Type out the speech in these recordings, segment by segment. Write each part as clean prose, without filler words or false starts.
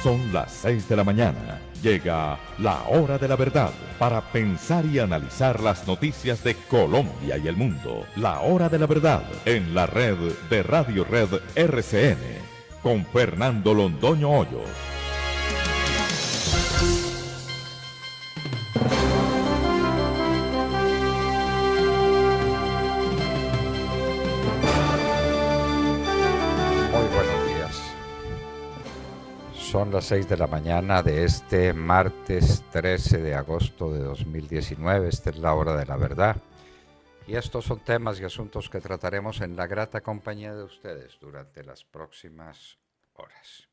Son las 6 de la mañana. Llega la hora de la verdad para pensar y analizar las noticias de Colombia y el mundo. La hora de la verdad en la red de Radio Red RCN con Fernando Londoño Hoyos. Son las 6 de la mañana de este martes 13 de agosto de 2019. Esta es la hora de la verdad. Y estos son temas y asuntos que trataremos en la grata compañía de ustedes durante las próximas horas.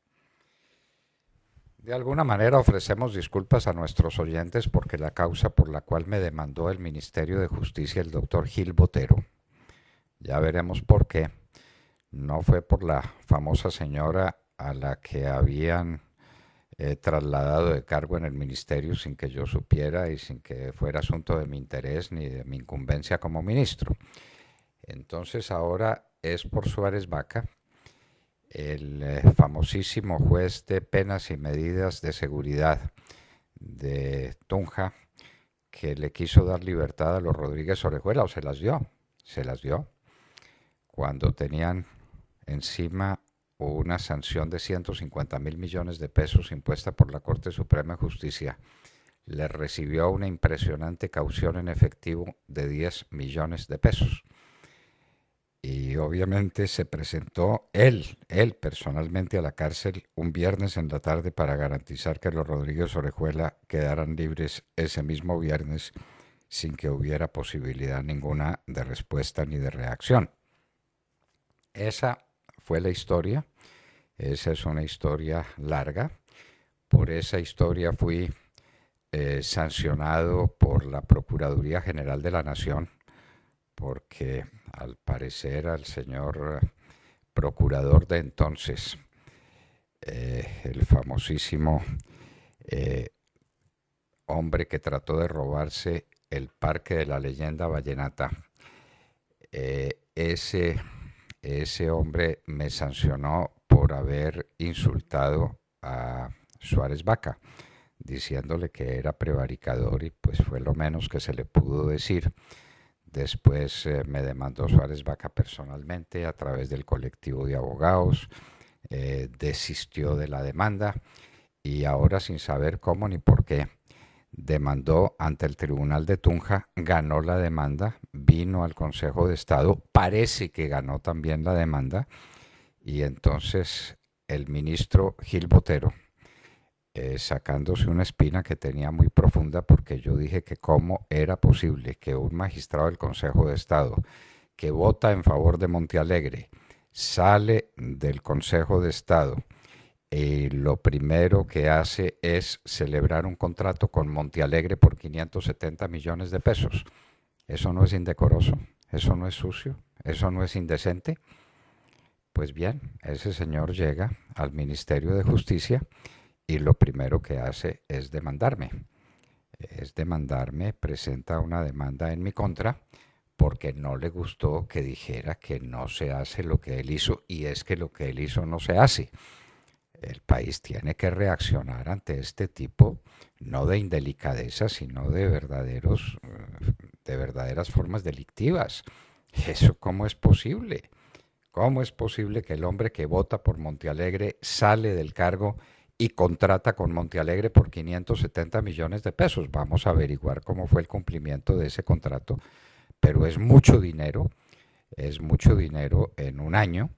De alguna manera ofrecemos disculpas a nuestros oyentes porque la causa por la cual me demandó el Ministerio de Justicia el doctor Gil Botero, ya veremos por qué, no fue por la famosa señora a la que habían trasladado de cargo en el ministerio sin que yo supiera y sin que fuera asunto de mi interés ni de mi incumbencia como ministro. Entonces ahora es por Suárez Baca, el famosísimo juez de penas y medidas de seguridad de Tunja, que le quiso dar libertad a los Rodríguez Orejuela, o se las dio, cuando tenían encima una sanción de 150.000 millones de pesos impuesta por la Corte Suprema de Justicia. Le recibió una impresionante caución en efectivo de 10 millones de pesos. Y obviamente se presentó él personalmente a la cárcel un viernes en la tarde para garantizar que los Rodríguez Orejuela quedaran libres ese mismo viernes sin que hubiera posibilidad ninguna de respuesta ni de reacción. Esa fue la historia. Esa es una historia larga. Por esa historia fui sancionado por la Procuraduría General de la Nación, porque al parecer al señor procurador de entonces, el famosísimo hombre que trató de robarse el Parque de la Leyenda Vallenata, ese hombre me sancionó por haber insultado a Suárez Baca, diciéndole que era prevaricador, y pues fue lo menos que se le pudo decir. Después me demandó Suárez Baca personalmente a través del colectivo de abogados, desistió de la demanda y ahora, sin saber cómo ni por qué, demandó ante el Tribunal de Tunja, ganó la demanda, vino al Consejo de Estado, parece que ganó también la demanda, y entonces el ministro Gil Botero, sacándose una espina que tenía muy profunda, porque yo dije que cómo era posible que un magistrado del Consejo de Estado que vota en favor de Montealegre sale del Consejo de Estado y lo primero que hace es celebrar un contrato con Montealegre por 570 millones de pesos. Eso no es indecoroso, eso no es sucio, eso no es indecente. Pues bien, ese señor llega al Ministerio de Justicia y lo primero que hace es demandarme. Presenta una demanda en mi contra porque no le gustó que dijera que no se hace lo que él hizo, y es que lo que él hizo no se hace. El país tiene que reaccionar ante este tipo, no de indelicadeza, sino de verdaderas formas delictivas. ¿Eso cómo es posible? ¿Cómo es posible que el hombre que vota por Montealegre sale del cargo y contrata con Montealegre por 570 millones de pesos? Vamos a averiguar cómo fue el cumplimiento de ese contrato, pero es mucho dinero en un año,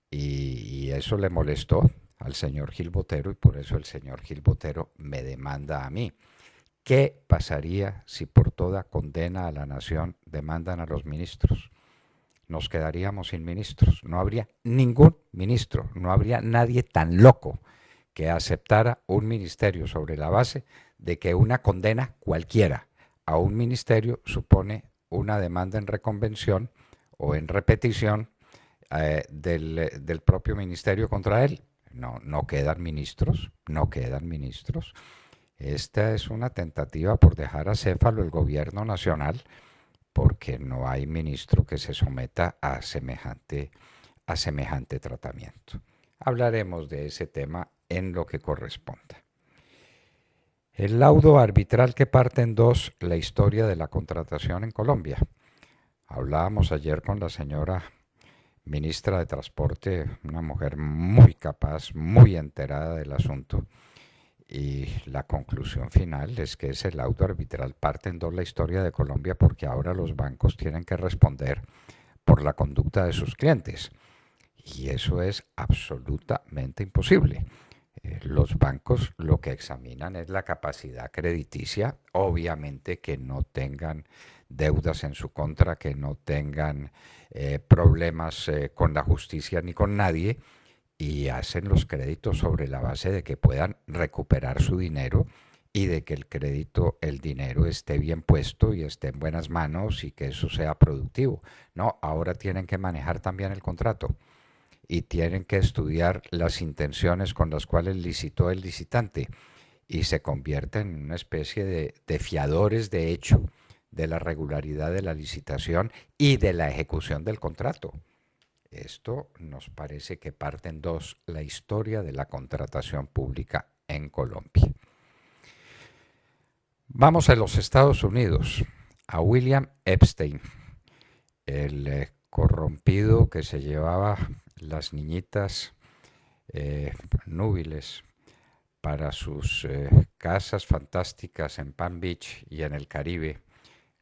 y eso le molestó al señor Gil Botero, y por eso el señor Gil Botero me demanda a mí. ¿Qué pasaría si por toda condena a la nación demandan a los ministros? Nos quedaríamos sin ministros, no habría ningún ministro, no habría nadie tan loco que aceptara un ministerio sobre la base de que una condena cualquiera a un ministerio supone una demanda en reconvención o en repetición del propio ministerio contra él. No quedan ministros. Esta es una tentativa por dejar acéfalo el gobierno nacional, porque no hay ministro que se someta a semejante tratamiento. Hablaremos de ese tema en lo que corresponda. El laudo arbitral que parte en dos la historia de la contratación en Colombia. Hablábamos ayer con la señora ministra de Transporte, una mujer muy capaz, muy enterada del asunto, y la conclusión final es que ese laudo arbitral parte en dos la historia de Colombia porque ahora los bancos tienen que responder por la conducta de sus clientes. Y eso es absolutamente imposible. Los bancos lo que examinan es la capacidad crediticia, obviamente que no tengan deudas en su contra, que no tengan problemas con la justicia ni con nadie, y hacen los créditos sobre la base de que puedan recuperar su dinero y de que el crédito, el dinero esté bien puesto y esté en buenas manos y que eso sea productivo. No, ahora tienen que manejar también el contrato y tienen que estudiar las intenciones con las cuales licitó el licitante y se convierten en una especie de fiadores de hecho de la regularidad de la licitación y de la ejecución del contrato. Esto nos parece que parte en dos la historia de la contratación pública en Colombia. Vamos a los Estados Unidos, a William Epstein, el corrompido que se llevaba las niñitas núbiles para sus casas fantásticas en Palm Beach y en el Caribe.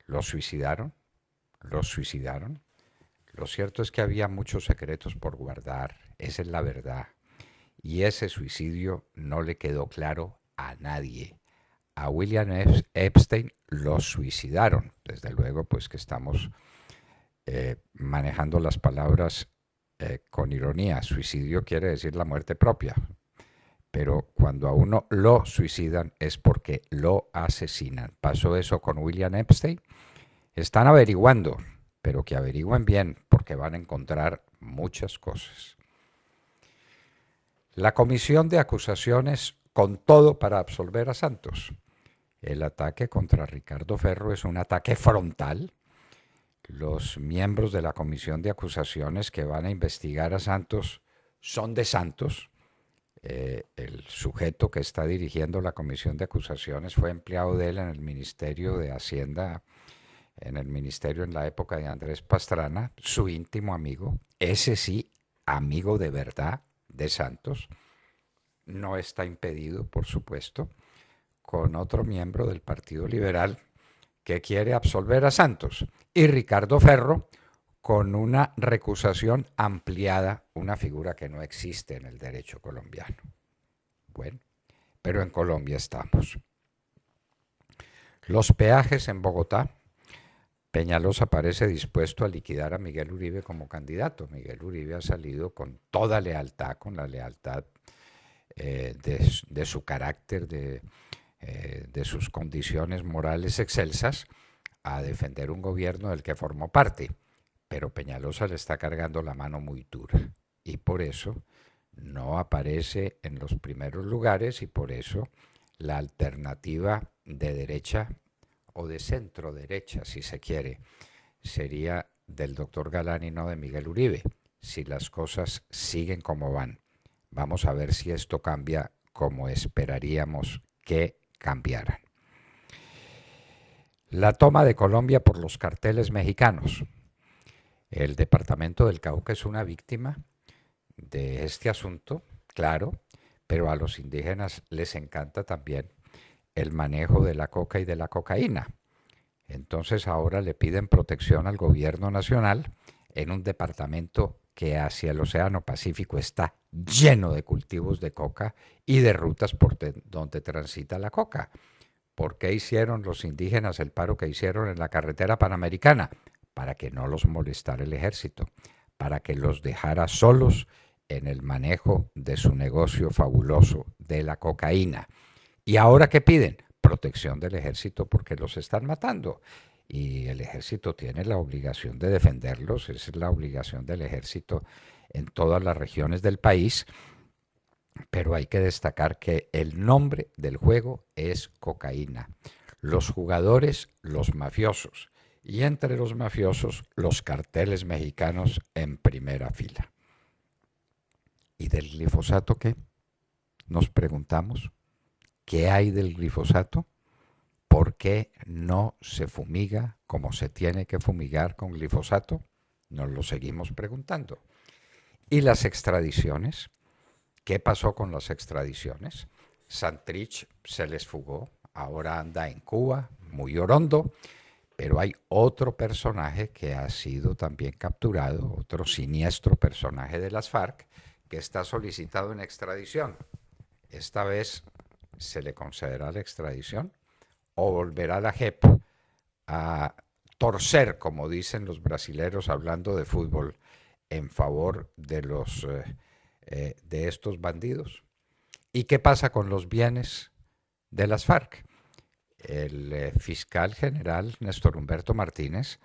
Lo suicidaron. Lo cierto es que había muchos secretos por guardar, esa es la verdad. Y ese suicidio no le quedó claro a nadie. A William Epstein lo suicidaron. Desde luego, pues que estamos manejando las palabras con ironía. Suicidio quiere decir la muerte propia. Pero cuando a uno lo suicidan es porque lo asesinan. ¿Pasó eso con William Epstein? Están averiguando, pero que averigüen bien porque van a encontrar muchas cosas. La comisión de acusaciones con todo para absolver a Santos. El ataque contra Ricardo Ferro es un ataque frontal. Los miembros de la comisión de acusaciones que van a investigar a Santos son de Santos. El sujeto que está dirigiendo la comisión de acusaciones fue empleado de él en el Ministerio de Hacienda, en la época de Andrés Pastrana, su íntimo amigo, ese sí, amigo de verdad de Santos. No está impedido, por supuesto, con otro miembro del Partido Liberal que quiere absolver a Santos, y Ricardo Ferro con una recusación ampliada, una figura que no existe en el derecho colombiano. Bueno, pero en Colombia estamos. Los peajes en Bogotá. Peñalosa parece dispuesto a liquidar a Miguel Uribe como candidato. Miguel Uribe ha salido con toda lealtad, con la lealtad de su carácter, de sus condiciones morales excelsas, a defender un gobierno del que formó parte. Pero Peñalosa le está cargando la mano muy dura y por eso no aparece en los primeros lugares y por eso la alternativa de derecha o de centro derecha, si se quiere, sería del doctor Galán y no de Miguel Uribe, si las cosas siguen como van. Vamos a ver si esto cambia como esperaríamos que cambiaran. La toma de Colombia por los carteles mexicanos. El departamento del Cauca es una víctima de este asunto, claro, pero a los indígenas les encanta también el manejo de la coca y de la cocaína. Entonces ahora le piden protección al gobierno nacional en un departamento que hacia el Océano Pacífico está lleno de cultivos de coca y de rutas por donde transita la coca. ¿Por qué hicieron los indígenas el paro que hicieron en la carretera panamericana? Para que no los molestara el ejército, para que los dejara solos en el manejo de su negocio fabuloso de la cocaína. ¿Y ahora qué piden? Protección del ejército porque los están matando. Y el ejército tiene la obligación de defenderlos, esa es la obligación del ejército en todas las regiones del país. Pero hay que destacar que el nombre del juego es cocaína. Los jugadores, los mafiosos. Y entre los mafiosos, los carteles mexicanos en primera fila. ¿Y del glifosato qué? nos preguntamos, ¿qué hay del glifosato? ¿Por qué no se fumiga como se tiene que fumigar con glifosato? Nos lo seguimos preguntando. ¿Y las extradiciones? ¿Qué pasó con las extradiciones? Santrich se les fugó, ahora anda en Cuba, muy orondo, pero hay otro personaje que ha sido también capturado, otro siniestro personaje de las FARC, que está solicitado en extradición. Esta vez se le concederá la extradición o volverá la JEP a torcer, como dicen los brasileros hablando de fútbol, en favor de estos bandidos. ¿Y qué pasa con los bienes de las FARC? El fiscal general Néstor Humberto Martínez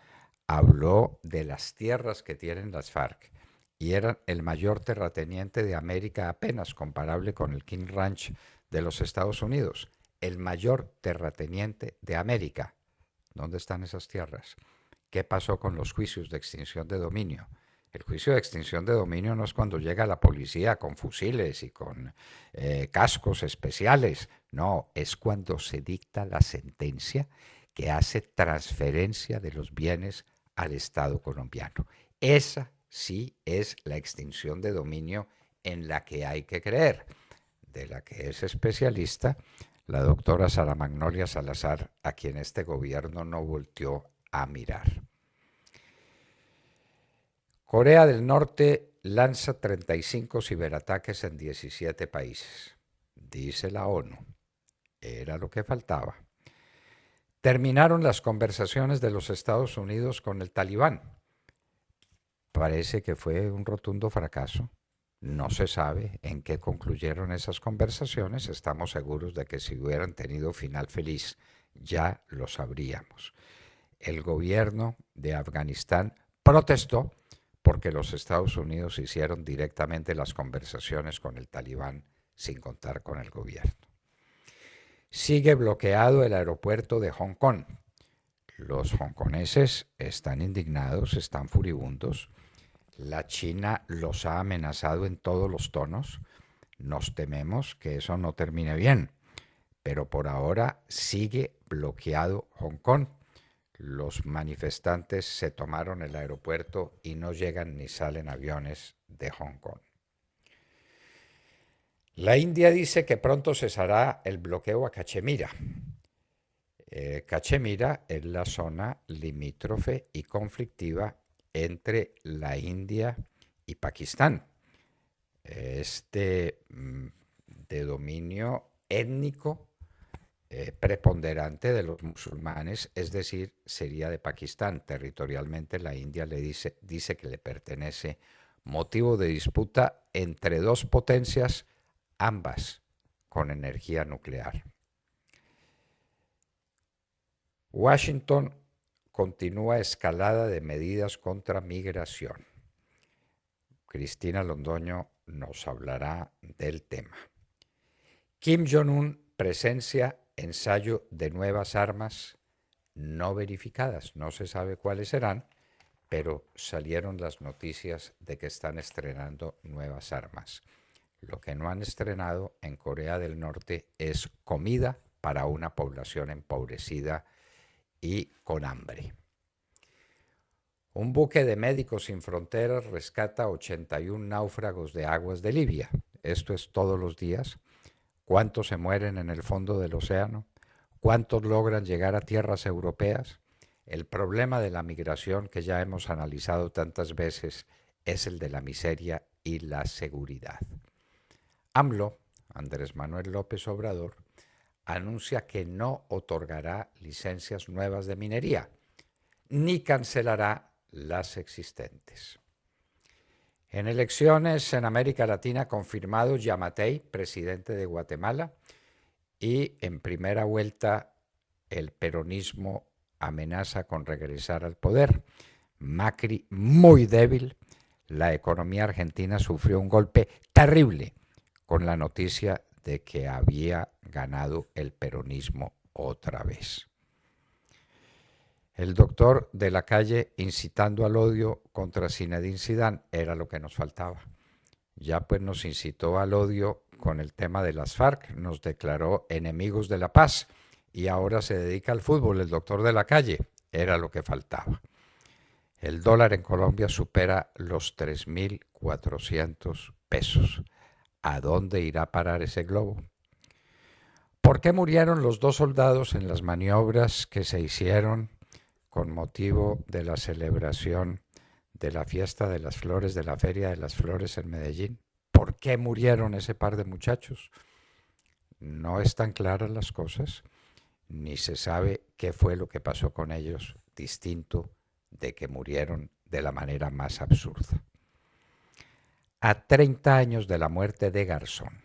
habló de las tierras que tienen las FARC y eran el mayor terrateniente de América, apenas comparable con el King Ranch de los Estados Unidos. El mayor terrateniente de América. ¿Dónde están esas tierras? ¿Qué pasó con los juicios de extinción de dominio? El juicio de extinción de dominio no es cuando llega la policía con fusiles y con cascos especiales. No, es cuando se dicta la sentencia que hace transferencia de los bienes al Estado colombiano. Esa sí es la extinción de dominio en la que hay que creer, de la que es especialista la doctora Sara Magnolia Salazar, a quien este gobierno no volteó a mirar. Corea del Norte lanza 35 ciberataques en 17 países, dice la ONU. Era lo que faltaba. Terminaron las conversaciones de los Estados Unidos con el Talibán. Parece que fue un rotundo fracaso. No se sabe en qué concluyeron esas conversaciones. Estamos seguros de que si hubieran tenido final feliz, ya lo sabríamos. El gobierno de Afganistán protestó porque los Estados Unidos hicieron directamente las conversaciones con el Talibán sin contar con el gobierno. Sigue bloqueado el aeropuerto de Hong Kong. Los hongkoneses están indignados, están furibundos. La China los ha amenazado en todos los tonos. Nos tememos que eso no termine bien, pero por ahora sigue bloqueado Hong Kong. Los manifestantes se tomaron el aeropuerto y no llegan ni salen aviones de Hong Kong. La India dice que pronto cesará el bloqueo a Cachemira. Cachemira es la zona limítrofe y conflictiva entre la India y Pakistán. De dominio étnico preponderante de los musulmanes, es decir, sería de Pakistán. Territorialmente la India le dice que le pertenece, motivo de disputa entre dos potencias, ambas con energía nuclear. Washington continúa escalada de medidas contra migración. Cristina Londoño nos hablará del tema. Kim Jong-un presencia ensayo de nuevas armas no verificadas. No se sabe cuáles serán, pero salieron las noticias de que están estrenando nuevas armas. Lo que no han estrenado en Corea del Norte es comida para una población empobrecida y con hambre. Un buque de Médicos Sin Fronteras rescata 81 náufragos de aguas de Libia. Esto es todos los días. ¿Cuántos se mueren en el fondo del océano? ¿Cuántos logran llegar a tierras europeas? El problema de la migración que ya hemos analizado tantas veces es el de la miseria y la seguridad. AMLO, Andrés Manuel López Obrador, anuncia que no otorgará licencias nuevas de minería, ni cancelará las existentes. En elecciones en América Latina confirmado Yamatei, presidente de Guatemala, y en primera vuelta el peronismo amenaza con regresar al poder. Macri muy débil, la economía argentina sufrió un golpe terrible con la noticia de que había ganado el peronismo otra vez. El doctor de la Calle incitando al odio contra Zinedine Zidane era lo que nos faltaba. Ya pues nos incitó al odio con el tema de las FARC, nos declaró enemigos de la paz y ahora se dedica al fútbol, el doctor de la calle, era lo que faltaba. El dólar en Colombia supera los 3.400 pesos. ¿A dónde irá a parar ese globo? ¿Por qué murieron los 2 soldados en las maniobras que se hicieron con motivo de la celebración de la fiesta de las flores, de la Feria de las Flores en Medellín? ¿Por qué murieron ese par de muchachos? No están claras las cosas, ni se sabe qué fue lo que pasó con ellos, distinto de que murieron de la manera más absurda. A 30 años de la muerte de Garzón,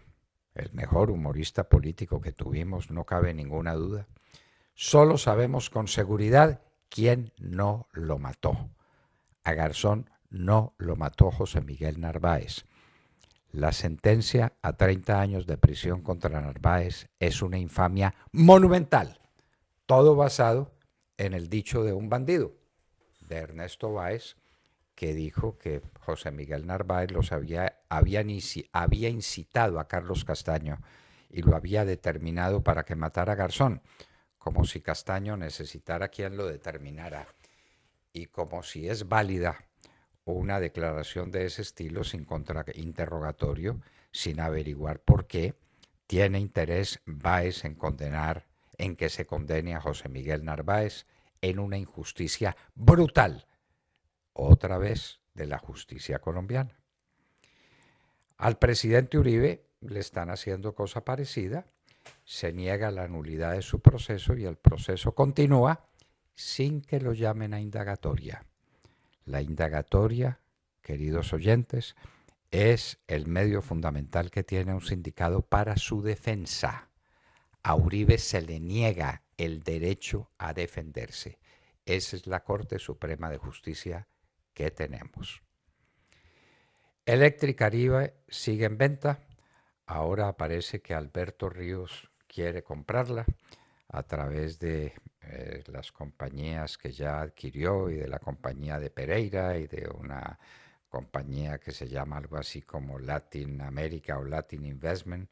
el mejor humorista político que tuvimos, no cabe ninguna duda, solo sabemos con seguridad quién no lo mató. A Garzón no lo mató José Miguel Narváez. La sentencia a 30 años de prisión contra Narváez es una infamia monumental, todo basado en el dicho de un bandido, de Ernesto Báez, que dijo que José Miguel Narváez había incitado a Carlos Castaño y lo había determinado para que matara a Garzón, como si Castaño necesitara quien lo determinara y como si es válida una declaración de ese estilo sin contrainterrogatorio, sin averiguar por qué tiene interés Báez en que se condene a José Miguel Narváez en una injusticia brutal, otra vez de la justicia colombiana. Al presidente Uribe le están haciendo cosa parecida, se niega la nulidad de su proceso y el proceso continúa sin que lo llamen a indagatoria. La indagatoria, queridos oyentes, es el medio fundamental que tiene un sindicato para su defensa. A Uribe se le niega el derecho a defenderse. Esa es la Corte Suprema de Justicia que tenemos. Electricaribe sigue en venta. Ahora parece que Alberto Ríos quiere comprarla a través de las compañías que ya adquirió y de la compañía de Pereira y de una compañía que se llama algo así como Latin America o Latin Investment,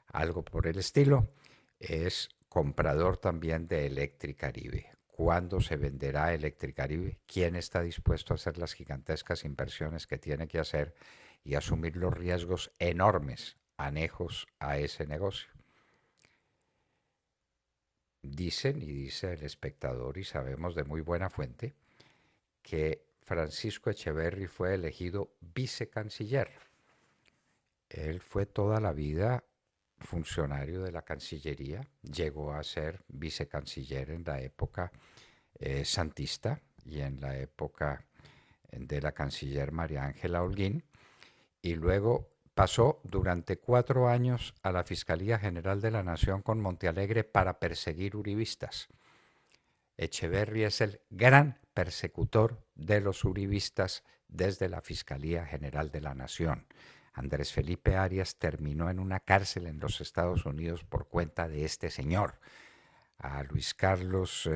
algo por el estilo. Es comprador también de Electricaribe. ¿Cuándo se venderá Electricaribe? ¿Quién está dispuesto a hacer las gigantescas inversiones que tiene que hacer y asumir los riesgos enormes anejos a ese negocio? Dicen, y dice El Espectador, y sabemos de muy buena fuente, que Francisco Echeverry fue elegido vicecanciller. Él fue toda la vida funcionario de la Cancillería, llegó a ser vicecanciller en la época santista y en la época de la canciller María Ángela Holguín, y luego pasó durante 4 años a la Fiscalía General de la Nación con Montealegre para perseguir uribistas. Echeverry es el gran persecutor de los uribistas desde la Fiscalía General de la Nación. Andrés Felipe Arias terminó en una cárcel en los Estados Unidos por cuenta de este señor. A Luis Carlos,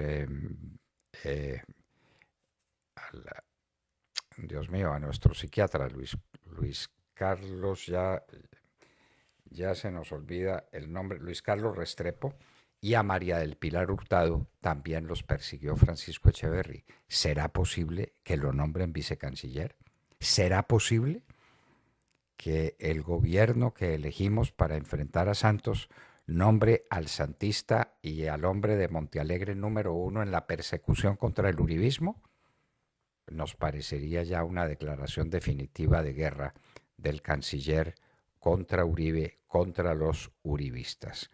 Dios mío, a nuestro psiquiatra Luis Carlos, ya se nos olvida el nombre, Luis Carlos Restrepo, y a María del Pilar Hurtado también los persiguió Francisco Echeverry. ¿Será posible que lo nombren vicecanciller? ¿Será posible que el gobierno que elegimos para enfrentar a Santos nombre al santista y al hombre de Montealegre número 1 en la persecución contra el uribismo? Nos parecería ya una declaración definitiva de guerra del canciller contra Uribe, contra los uribistas.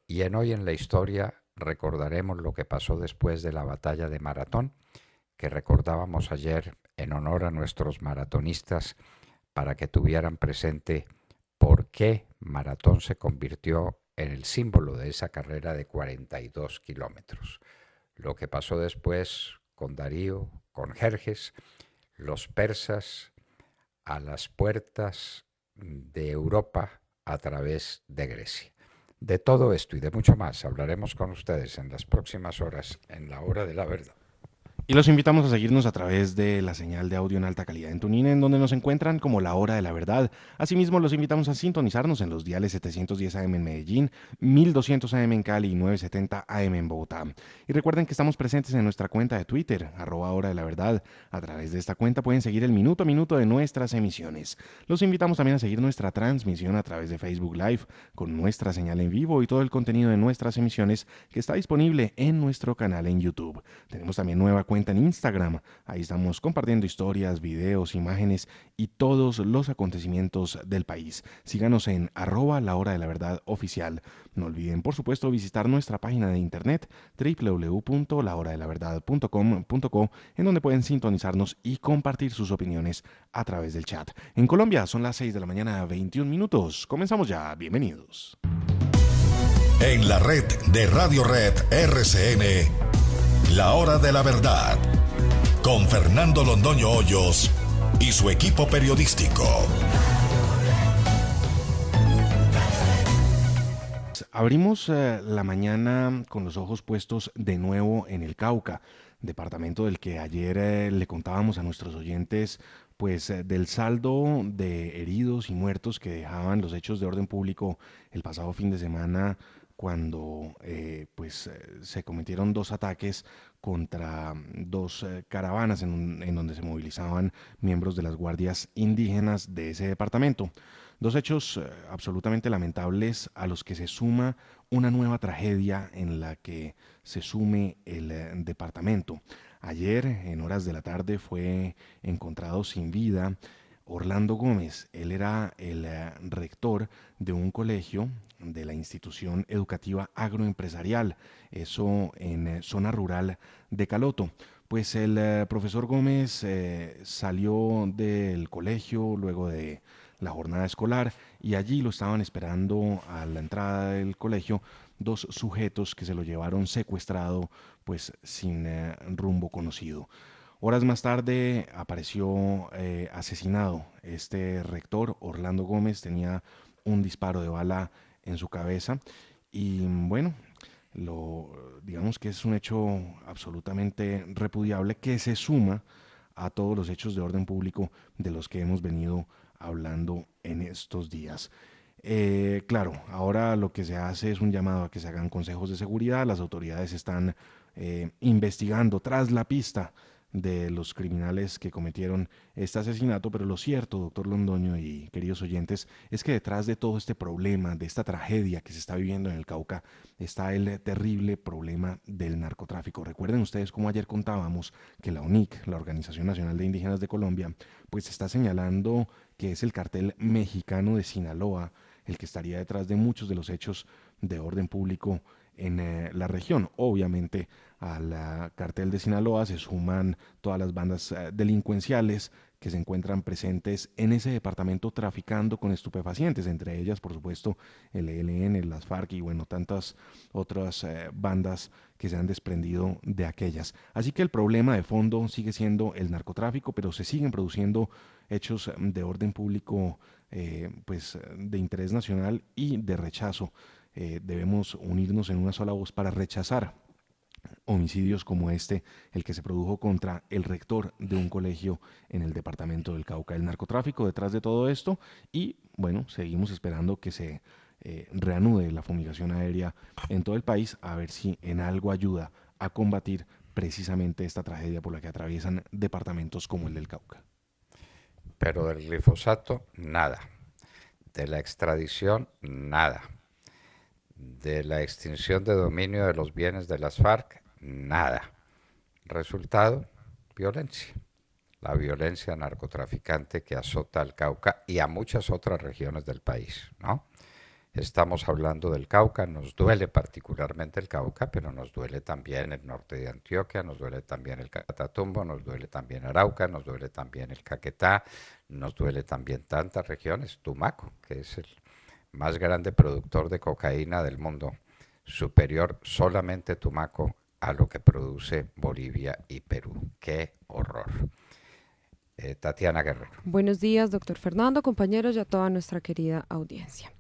Y en Hoy en la Historia recordaremos lo que pasó después de la batalla de Maratón, que recordábamos ayer en honor a nuestros maratonistas para que tuvieran presente por qué Maratón se convirtió en el símbolo de esa carrera de 42 kilómetros. Lo que pasó después con Darío, con Jerjes, los persas a las puertas de Europa a través de Grecia. De todo esto y de mucho más hablaremos con ustedes en las próximas horas en la Hora de la Verdad. Y los invitamos a seguirnos a través de la señal de audio en alta calidad en TuneIn, en donde nos encuentran como La Hora de la Verdad. Asimismo, los invitamos a sintonizarnos en los diales 710 AM en Medellín, 1200 AM en Cali y 970 AM en Bogotá. Y recuerden que estamos presentes en nuestra cuenta de Twitter, @Hora de la Verdad. A través de esta cuenta pueden seguir el minuto a minuto de nuestras emisiones. Los invitamos también a seguir nuestra transmisión a través de Facebook Live, con nuestra señal en vivo y todo el contenido de nuestras emisiones que está disponible en nuestro canal en YouTube. Tenemos también nueva cuenta en Instagram. Ahí estamos compartiendo historias, videos, imágenes y todos los acontecimientos del país. Síganos en @La Hora de la Verdad oficial. No olviden, por supuesto, visitar nuestra página de internet www.lahoradelaverdad.com.co, en donde pueden sintonizarnos y compartir sus opiniones a través del chat. En Colombia son las 6 de la mañana, 21 minutos. Comenzamos ya. Bienvenidos. En la red de Radio Red RCN, La Hora de la Verdad, con Fernando Londoño Hoyos y su equipo periodístico. Abrimos la mañana con los ojos puestos de nuevo en el Cauca, departamento del que ayer le contábamos a nuestros oyentes, pues del saldo de heridos y muertos que dejaban los hechos de orden público el pasado fin de semana, cuando se cometieron dos ataques contra dos caravanas en donde se movilizaban miembros de las guardias indígenas de ese departamento. Dos hechos absolutamente lamentables, a los que se suma una nueva tragedia en la que se sume el departamento. Ayer, en horas de la tarde, fue encontrado sin vida Orlando Gómez. Él era el rector de un colegio de la institución educativa agroempresarial, eso en zona rural de Caloto. Pues el profesor Gómez salió del colegio luego de la jornada escolar, y allí lo estaban esperando a la entrada del colegio dos sujetos que se lo llevaron secuestrado, pues sin rumbo conocido. Horas más tarde apareció asesinado este rector. Orlando Gómez tenía un disparo de bala en su cabeza y bueno, digamos que es un hecho absolutamente repudiable, que se suma a todos los hechos de orden público de los que hemos venido hablando en estos días. Claro, ahora lo que se hace es un llamado a que se hagan consejos de seguridad. Las autoridades están investigando tras la pista de los criminales que cometieron este asesinato, pero lo cierto, doctor Londoño y queridos oyentes, es que detrás de todo este problema, de esta tragedia que se está viviendo en el Cauca, está el terrible problema del narcotráfico. Recuerden ustedes cómo ayer contábamos que la ONIC, la Organización Nacional de Indígenas de Colombia, pues está señalando que es el cartel mexicano de Sinaloa el que estaría detrás de muchos de los hechos de orden público en la región. Obviamente al cartel de Sinaloa se suman todas las bandas delincuenciales que se encuentran presentes en ese departamento traficando con estupefacientes, entre ellas, por supuesto, el ELN, las FARC y bueno, tantas otras bandas que se han desprendido de aquellas. Así que el problema de fondo sigue siendo el narcotráfico, pero se siguen produciendo hechos de orden público de interés nacional y de rechazo. Debemos unirnos en una sola voz para rechazar homicidios como este, el que se produjo contra el rector de un colegio en el departamento del Cauca. El narcotráfico detrás de todo esto, y bueno, seguimos esperando que se reanude la fumigación aérea en todo el país, a ver si en algo ayuda a combatir precisamente esta tragedia por la que atraviesan departamentos como el del Cauca. Pero del glifosato, nada. De la extradición, nada. De la extinción de dominio de los bienes de las FARC, nada. Resultado, violencia. La violencia narcotraficante que azota al Cauca y a muchas otras regiones del país, ¿no? Estamos hablando del Cauca, nos duele particularmente el Cauca, pero nos duele también el norte de Antioquia, nos duele también el Catatumbo, nos duele también Arauca, nos duele también el Caquetá, nos duele también tantas regiones, Tumaco, que es el más grande productor de cocaína del mundo, superior solamente Tumaco a lo que produce Bolivia y Perú. ¡Qué horror! Tatiana Guerrero. Buenos días, doctor Fernando, compañeros y a toda nuestra querida audiencia.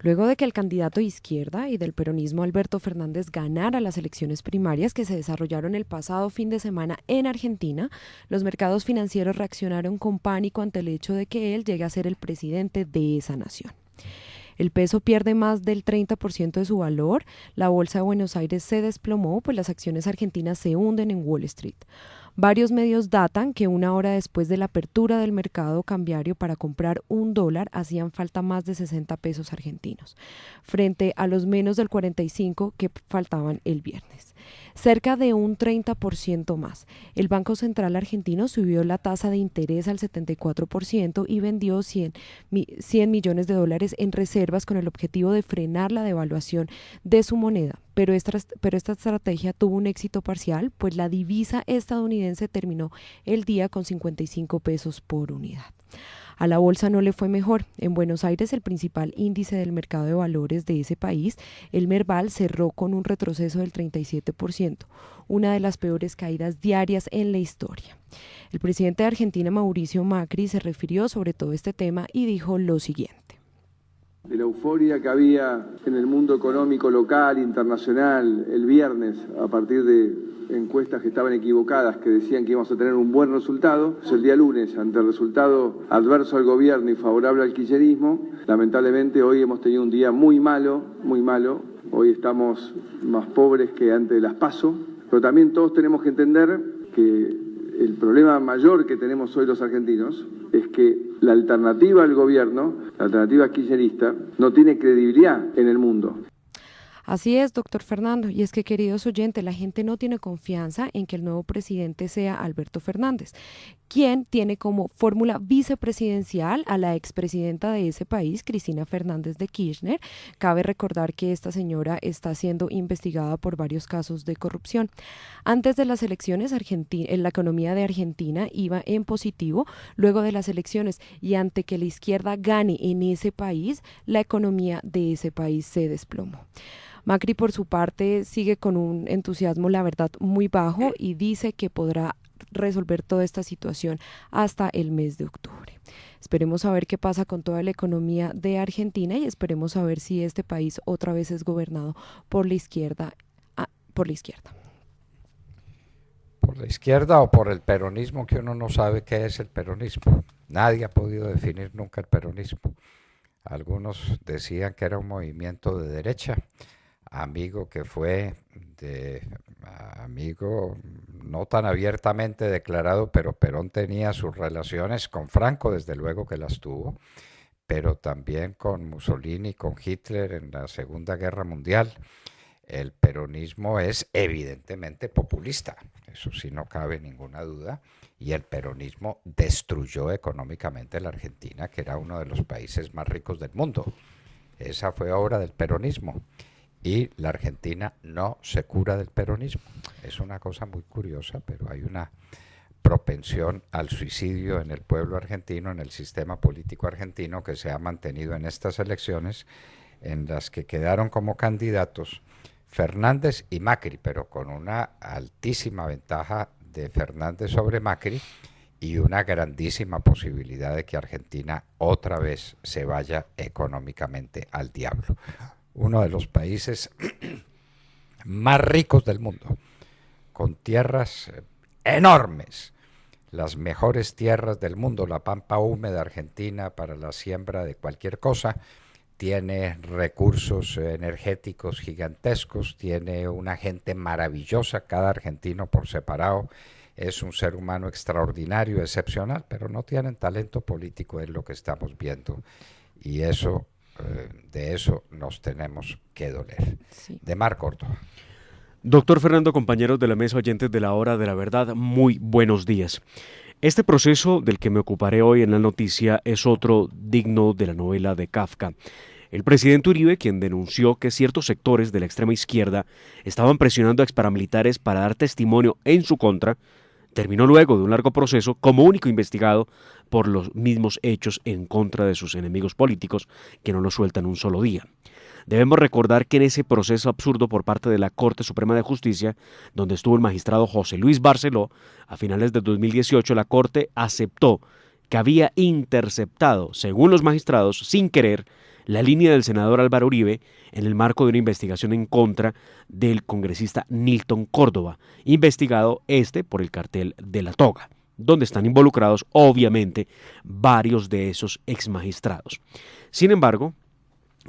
Luego de que el candidato de izquierda y del peronismo Alberto Fernández ganara las elecciones primarias que se desarrollaron el pasado fin de semana en Argentina, los mercados financieros reaccionaron con pánico ante el hecho de que él llegue a ser el presidente de esa nación. El peso pierde más del 30% de su valor, la bolsa de Buenos Aires se desplomó, pues las acciones argentinas se hunden en Wall Street. Varios medios datan que una hora después de la apertura del mercado cambiario para comprar $1 hacían falta más de 60 pesos argentinos, frente a los menos del 45 que faltaban el viernes. Cerca de un 30% más. El Banco Central argentino subió la tasa de interés al 74% y vendió $100 millones en reservas con el objetivo de frenar la devaluación de su moneda. Pero esta estrategia tuvo un éxito parcial, pues la divisa estadounidense terminó el día con 55 pesos por unidad. A la bolsa no le fue mejor. En Buenos Aires, el principal índice del mercado de valores de ese país, el Merval, cerró con un retroceso del 37%, una de las peores caídas diarias en la historia. El presidente de Argentina, Mauricio Macri, se refirió sobre todo este tema y dijo lo siguiente. De la euforia que había en el mundo económico local, internacional, el viernes, a partir de encuestas que estaban equivocadas, que decían que íbamos a tener un buen resultado, el día lunes, ante el resultado adverso al gobierno y favorable al kirchnerismo, lamentablemente hoy hemos tenido un día muy malo, hoy estamos más pobres que antes de las PASO, pero también todos tenemos que entender que el problema mayor que tenemos hoy los argentinos es que la alternativa al gobierno, la alternativa kirchnerista, no tiene credibilidad en el mundo. Así es, doctor Fernando, y es que, queridos oyentes, la gente no tiene confianza en que el nuevo presidente sea Alberto Fernández, quien tiene como fórmula vicepresidencial a la expresidenta de ese país, Cristina Fernández de Kirchner. Cabe recordar que esta señora está siendo investigada por varios casos de corrupción. Antes de las elecciones, la economía de Argentina iba en positivo. Luego de las elecciones y ante que la izquierda gane en ese país, la economía de ese país se desplomó. Macri, por su parte, sigue con un entusiasmo, la verdad, muy bajo y dice que podrá resolver toda esta situación hasta el mes de octubre. Esperemos a ver qué pasa con toda la economía de Argentina y esperemos saber si este país otra vez es gobernado por la izquierda. Por la izquierda o por el peronismo, que uno no sabe qué es el peronismo. Nadie ha podido definir nunca el peronismo. Algunos decían que era un movimiento de derecha, amigo no tan abiertamente declarado, pero Perón tenía sus relaciones con Franco, desde luego que las tuvo, pero también con Mussolini, con Hitler en la Segunda Guerra Mundial. El peronismo es evidentemente populista, eso sí no cabe ninguna duda, y el peronismo destruyó económicamente la Argentina, que era uno de los países más ricos del mundo. Esa fue obra del peronismo. Y la Argentina no se cura del peronismo. Es una cosa muy curiosa, pero hay una propensión al suicidio en el pueblo argentino, en el sistema político argentino, que se ha mantenido en estas elecciones, en las que quedaron como candidatos Fernández y Macri, pero con una altísima ventaja de Fernández sobre Macri y una grandísima posibilidad de que Argentina otra vez se vaya económicamente al diablo. Uno de los países más ricos del mundo, con tierras enormes, las mejores tierras del mundo, la pampa húmeda argentina para la siembra de cualquier cosa, tiene recursos energéticos gigantescos, tiene una gente maravillosa, cada argentino por separado es un ser humano extraordinario, excepcional, pero no tienen talento político, es lo que estamos viendo, y eso... de eso nos tenemos que doler. Sí. De Mar Córdoba. Doctor Fernando, compañeros de la mesa, oyentes de la Hora de la Verdad, muy buenos días. Este proceso del que me ocuparé hoy en la noticia es otro digno de la novela de Kafka. El presidente Uribe, quien denunció que ciertos sectores de la extrema izquierda estaban presionando a exparamilitares para dar testimonio en su contra, terminó luego de un largo proceso como único investigado por los mismos hechos en contra de sus enemigos políticos, que no lo sueltan un solo día. Debemos recordar que en ese proceso absurdo por parte de la Corte Suprema de Justicia, donde estuvo el magistrado José Luis Barceló, a finales de 2018 la Corte aceptó que había interceptado, según los magistrados, sin querer, la línea del senador Álvaro Uribe en el marco de una investigación en contra del congresista Nilton Córdoba, investigado por el cartel de la toga, donde están involucrados obviamente varios de esos exmagistrados. Sin embargo,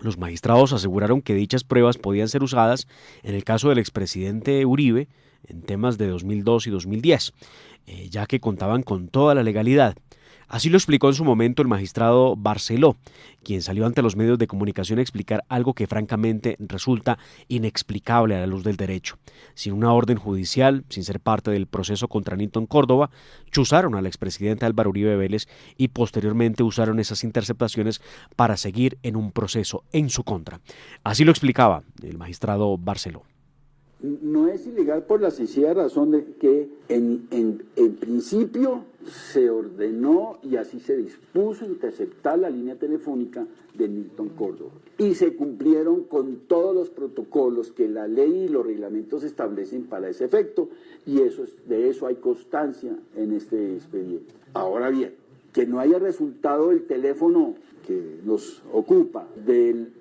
los magistrados aseguraron que dichas pruebas podían ser usadas en el caso del expresidente Uribe en temas de 2002 y 2010, ya que contaban con toda la legalidad. Así lo explicó en su momento el magistrado Barceló, quien salió ante los medios de comunicación a explicar algo que francamente resulta inexplicable a la luz del derecho. Sin una orden judicial, sin ser parte del proceso contra Nilton Córdoba, chuzaron al expresidente Álvaro Uribe Vélez y posteriormente usaron esas interceptaciones para seguir en un proceso en su contra. Así lo explicaba el magistrado Barceló. No es ilegal por la sencilla razón de que en principio se ordenó y así se dispuso interceptar la línea telefónica de Nilton Córdoba y se cumplieron con todos los protocolos que la ley y los reglamentos establecen para ese efecto, y de eso hay constancia en este expediente. Ahora bien, que no haya resultado el teléfono que nos ocupa del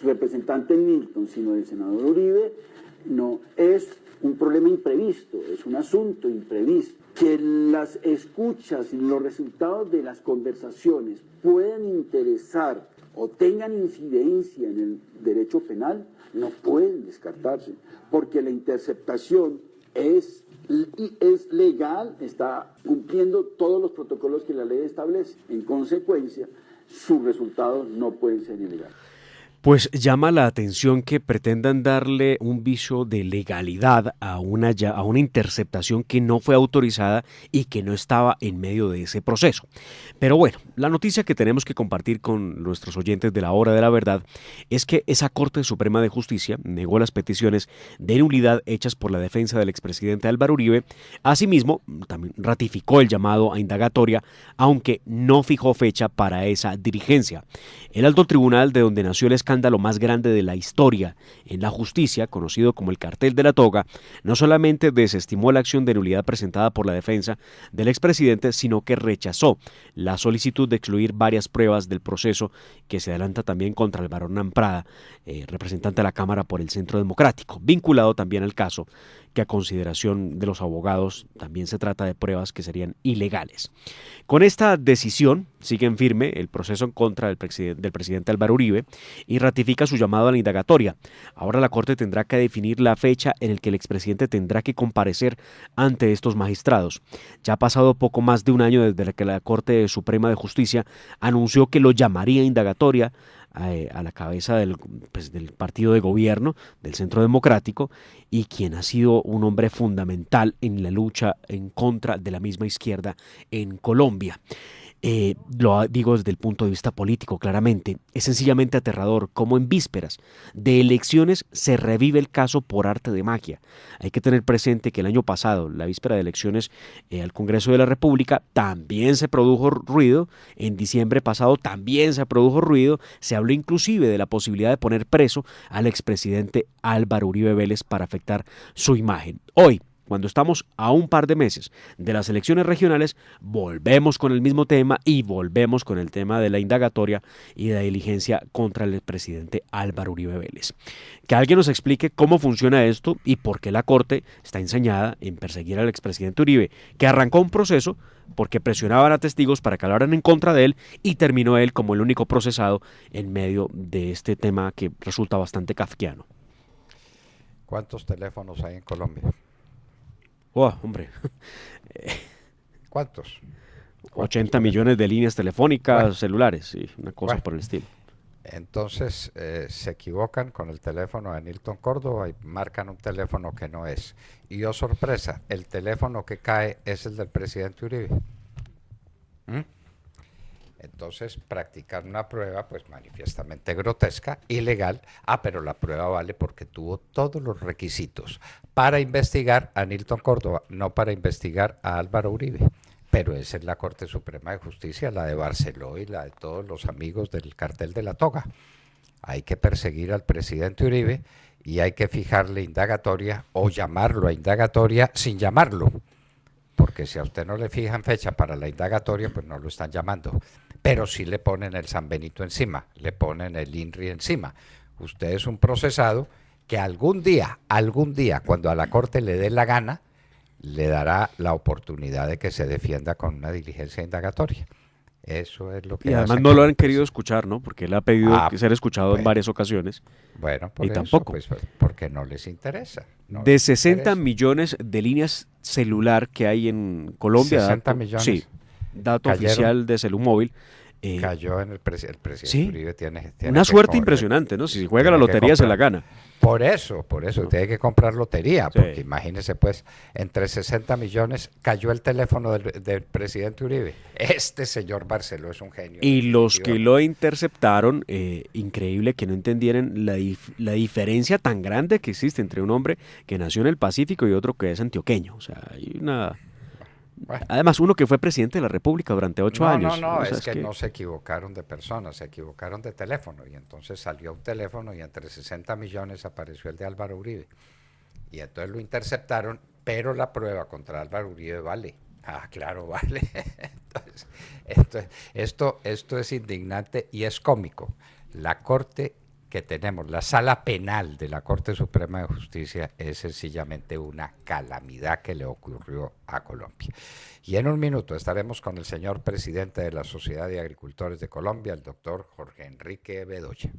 representante Nilton, sino del senador Uribe, no es un problema imprevisto, es un asunto imprevisto. Que las escuchas y los resultados de las conversaciones puedan interesar o tengan incidencia en el derecho penal, no pueden descartarse, porque la interceptación es legal, está cumpliendo todos los protocolos que la ley establece. En consecuencia, sus resultados no pueden ser ilegales. Pues llama la atención que pretendan darle un viso de legalidad a una interceptación que no fue autorizada y que no estaba en medio de ese proceso. Pero bueno, la noticia que tenemos que compartir con nuestros oyentes de la Hora de la Verdad es que esa Corte Suprema de Justicia negó las peticiones de nulidad hechas por la defensa del expresidente Álvaro Uribe. Asimismo, también ratificó el llamado a indagatoria, aunque no fijó fecha para esa diligencia. El alto tribunal, de donde nació el escándalo más grande de la historia en la justicia, conocido como el cartel de la toga, no solamente desestimó la acción de nulidad presentada por la defensa del expresidente, sino que rechazó la solicitud de excluir varias pruebas del proceso que se adelanta también contra el barón Namprada, representante de la Cámara por el Centro Democrático, vinculado también al caso, que a consideración de los abogados también se trata de pruebas que serían ilegales. Con esta decisión sigue en firme el proceso en contra del presidente Álvaro Uribe y ratifica su llamado a la indagatoria. Ahora la Corte tendrá que definir la fecha en la que el expresidente tendrá que comparecer ante estos magistrados. Ya ha pasado poco más de un año desde que la Corte Suprema de Justicia anunció que lo llamaría a indagatoria a la cabeza del partido de gobierno, del Centro Democrático, y quien ha sido un hombre fundamental en la lucha en contra de la misma izquierda en Colombia. Lo digo desde el punto de vista político, claramente. Es sencillamente aterrador cómo en vísperas de elecciones se revive el caso por arte de magia. Hay que tener presente que el año pasado, la víspera de elecciones al Congreso de la República, también se produjo ruido. En diciembre pasado también se produjo ruido. Se habló inclusive de la posibilidad de poner preso al expresidente Álvaro Uribe Vélez para afectar su imagen. Hoy, cuando estamos a un par de meses de las elecciones regionales, volvemos con el mismo tema y volvemos con el tema de la indagatoria y de la diligencia contra el presidente Álvaro Uribe Vélez. Que alguien nos explique cómo funciona esto y por qué la Corte está ensañada en perseguir al expresidente Uribe, que arrancó un proceso porque presionaban a testigos para que hablaran en contra de él y terminó él como el único procesado en medio de este tema que resulta bastante kafkiano. ¿Cuántos teléfonos hay en Colombia? Oh, hombre. ¿Cuántos? 80 millones de líneas telefónicas, celulares, sí, una cosa por el estilo. Entonces se equivocan con el teléfono de Nilton Córdoba y marcan un teléfono que no es. Y oh sorpresa, el teléfono que cae es el del presidente Uribe. Entonces practicar una prueba pues manifiestamente grotesca, ilegal. Pero la prueba vale porque tuvo todos los requisitos para investigar a Nilton Córdoba, no para investigar a Álvaro Uribe. Pero esa es la Corte Suprema de Justicia, la de Barceló y la de todos los amigos del cartel de la toga. Hay que perseguir al presidente Uribe y hay que fijarle indagatoria o llamarlo a indagatoria sin llamarlo. Porque si a usted no le fijan fecha para la indagatoria, pues no lo están llamando. pero sí le ponen el San Benito encima, le ponen el INRI encima. Usted es un procesado que algún día, cuando a la Corte le dé la gana, le dará la oportunidad de que se defienda con una diligencia indagatoria. Eso es lo que Y además hace no lo han pues, querido escuchar, ¿no? Porque él ha pedido ser escuchado en varias ocasiones. Bueno, por y eso, tampoco. pues, porque no les interesa. No de les 60 interesa. millones de líneas celular que hay en Colombia. 60 millones. Sí, dato Cayeron. oficial de Celumóvil. Cayó en el presidente sí, Uribe tiene una que suerte correr. impresionante, ¿no? Si juega la Tiene que lotería se la comprar. gana. Por eso, tiene que comprar lotería, porque Sí. imagínese pues, entre 60 millones cayó el teléfono del presidente Uribe. Este señor Barceló es un genio. Y los que definitivamente. lo interceptaron, increíble que no entendieran la diferencia tan grande que existe entre un hombre que nació en el Pacífico y otro que es antioqueño. O sea, hay una... Bueno. Además, uno que fue presidente de la República durante 8 años. No, O sea, es que no se equivocaron de personas, se equivocaron de teléfono. Y entonces salió un teléfono y entre 60 millones apareció el de Álvaro Uribe. Y entonces lo interceptaron, pero la prueba contra Álvaro Uribe vale. Ah, claro, vale. Entonces, esto es indignante y es cómico. La Corte que tenemos, la Sala Penal de la Corte Suprema de Justicia, es sencillamente una calamidad que le ocurrió a Colombia. Y en un minuto estaremos con el señor presidente de la Sociedad de Agricultores de Colombia, el doctor Jorge Enrique Bedoya.